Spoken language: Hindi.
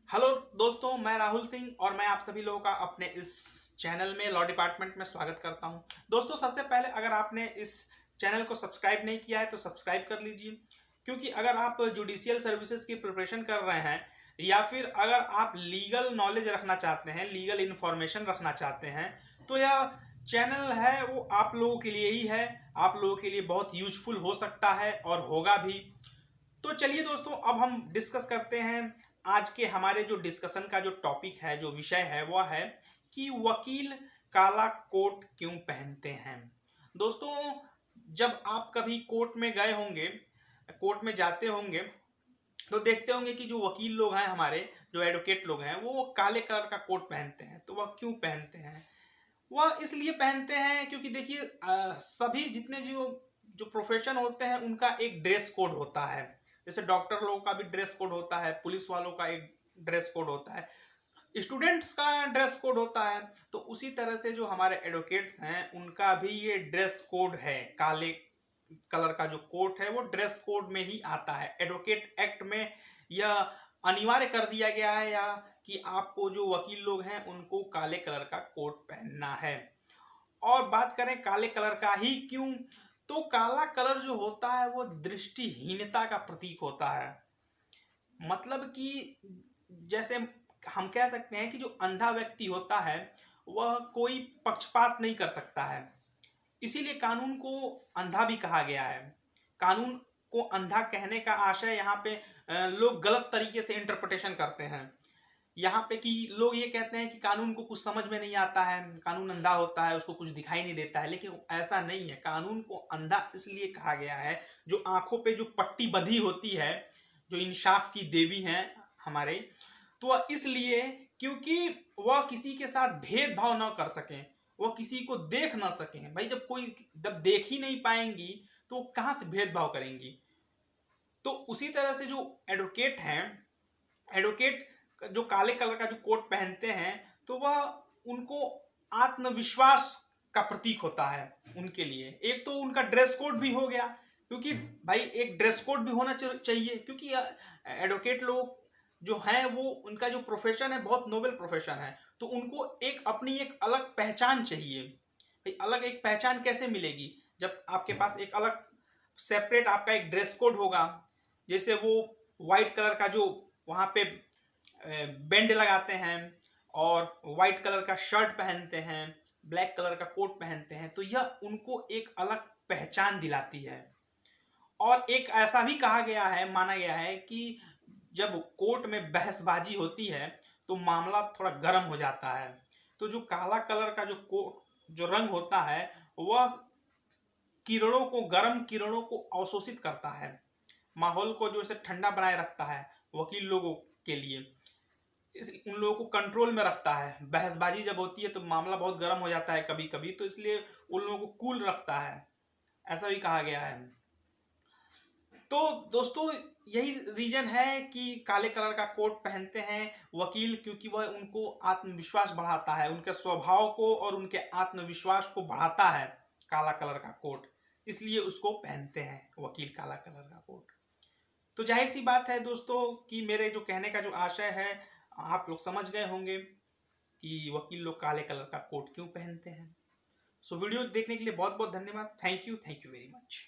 हेलो दोस्तों, मैं राहुल सिंह और मैं आप सभी लोगों का अपने इस चैनल में लॉ डिपार्टमेंट में स्वागत करता हूं। दोस्तों, सबसे पहले अगर आपने इस चैनल को सब्सक्राइब नहीं किया है तो सब्सक्राइब कर लीजिए, क्योंकि अगर आप जुडिशियल सर्विसेज की प्रिपरेशन कर रहे हैं या फिर अगर आप लीगल नॉलेज रखना चाहते हैं, लीगल इन्फॉर्मेशन रखना चाहते हैं, तो यह चैनल है वो आप लोगों के लिए ही है। आप लोगों के लिए बहुत यूजफुल हो सकता है और होगा भी। तो चलिए दोस्तों, अब हम डिस्कस करते हैं। आज के हमारे जो डिस्कशन का जो टॉपिक है, जो विषय है, वह है कि वकील काला कोट क्यों पहनते हैं। दोस्तों, जब आप कभी कोर्ट में गए होंगे, कोर्ट में जाते होंगे, तो देखते होंगे कि जो वकील लोग हैं, हमारे जो एडवोकेट लोग हैं, वो काले कलर का कोट पहनते हैं। तो वह क्यों पहनते हैं? वह इसलिए पहनते हैं क्योंकि देखिए, सभी जितने जो जो प्रोफेशन होते हैं उनका एक ड्रेस कोड होता है। जैसे डॉक्टर लोगों का भी ड्रेस कोड होता है, पुलिस वालों का एक ड्रेस कोड होता है, स्टूडेंट्स का ड्रेस कोड होता है। तो उसी तरह से जो हमारे एडवोकेट्स हैं उनका भी ये ड्रेस कोड है। काले कलर का जो कोट है वो ड्रेस कोड में ही आता है। एडवोकेट एक्ट में यह अनिवार्य कर दिया गया है या कि आपको जो वकील लोग हैं उनको काले कलर का कोट पहनना है। और बात करें काले कलर का ही क्यों, तो काला कलर जो होता है वो दृष्टिहीनता का प्रतीक होता है। मतलब कि जैसे हम कह सकते हैं कि जो अंधा व्यक्ति होता है वह कोई पक्षपात नहीं कर सकता है, इसीलिए कानून को अंधा भी कहा गया है। कानून को अंधा कहने का आशय यहाँ पे लोग गलत तरीके से इंटरप्रिटेशन करते हैं। यहाँ पे कि लोग ये कहते हैं कि कानून को कुछ समझ में नहीं आता है, कानून अंधा होता है, उसको कुछ दिखाई नहीं देता है। लेकिन ऐसा नहीं है। कानून को अंधा इसलिए कहा गया है, जो आंखों पे जो पट्टी बंधी होती है, जो इंसाफ की देवी हैं हमारे, तो वह इसलिए क्योंकि वह किसी के साथ भेदभाव न कर सकें, वह किसी को देख ना सकें। भाई, जब देख ही नहीं पाएंगी तो कहाँ से भेदभाव करेंगी। तो उसी तरह से जो एडवोकेट हैं, एडवोकेट जो काले कलर का जो कोट पहनते हैं, तो वह उनको आत्मविश्वास का प्रतीक होता है उनके लिए। एक तो उनका ड्रेस कोड भी हो गया, क्योंकि भाई एक ड्रेस कोड भी होना चाहिए, क्योंकि एडवोकेट लोग जो हैं वो उनका जो प्रोफेशन है बहुत नोबल प्रोफेशन है। तो उनको एक अपनी एक अलग पहचान चाहिए। भाई, अलग एक पहचान कैसे मिलेगी जब आपके पास एक अलग सेपरेट आपका एक ड्रेस कोड होगा। जैसे वो वाइट कलर का जो वहाँ पे बेंड लगाते हैं और वाइट कलर का शर्ट पहनते हैं, ब्लैक कलर का कोट पहनते हैं, तो यह उनको एक अलग पहचान दिलाती है। और एक ऐसा भी कहा गया है, माना गया है कि जब कोर्ट में बहसबाजी होती है तो मामला थोड़ा गर्म हो जाता है। तो जो काला कलर का जो कोट जो रंग होता है वह किरणों को, गर्म किरणों को अवशोषित करता है, माहौल को जो है ठंडा बनाए रखता है वकील लोगों के लिए। उन लोगों को कंट्रोल में रखता है। बहसबाजी जब होती है तो मामला बहुत गर्म हो जाता है कभी कभी, तो इसलिए उन लोगों को कूल रखता है, ऐसा भी कहा गया है। तो दोस्तों, यही रीजन है कि काले कलर का कोट पहनते हैं वकील, क्योंकि वह उनको आत्मविश्वास बढ़ाता है, उनके स्वभाव को और उनके आत्मविश्वास को बढ़ाता है काला कलर का कोट। इसलिए उसको पहनते हैं वकील, काला कलर का कोट। तो जाहिर सी बात है दोस्तों कि मेरे जो कहने का जो आशय है आप लोग समझ गए होंगे कि वकील लोग काले कलर का कोट क्यों पहनते हैं। सो वीडियो देखने के लिए बहुत बहुत धन्यवाद। Thank you very much.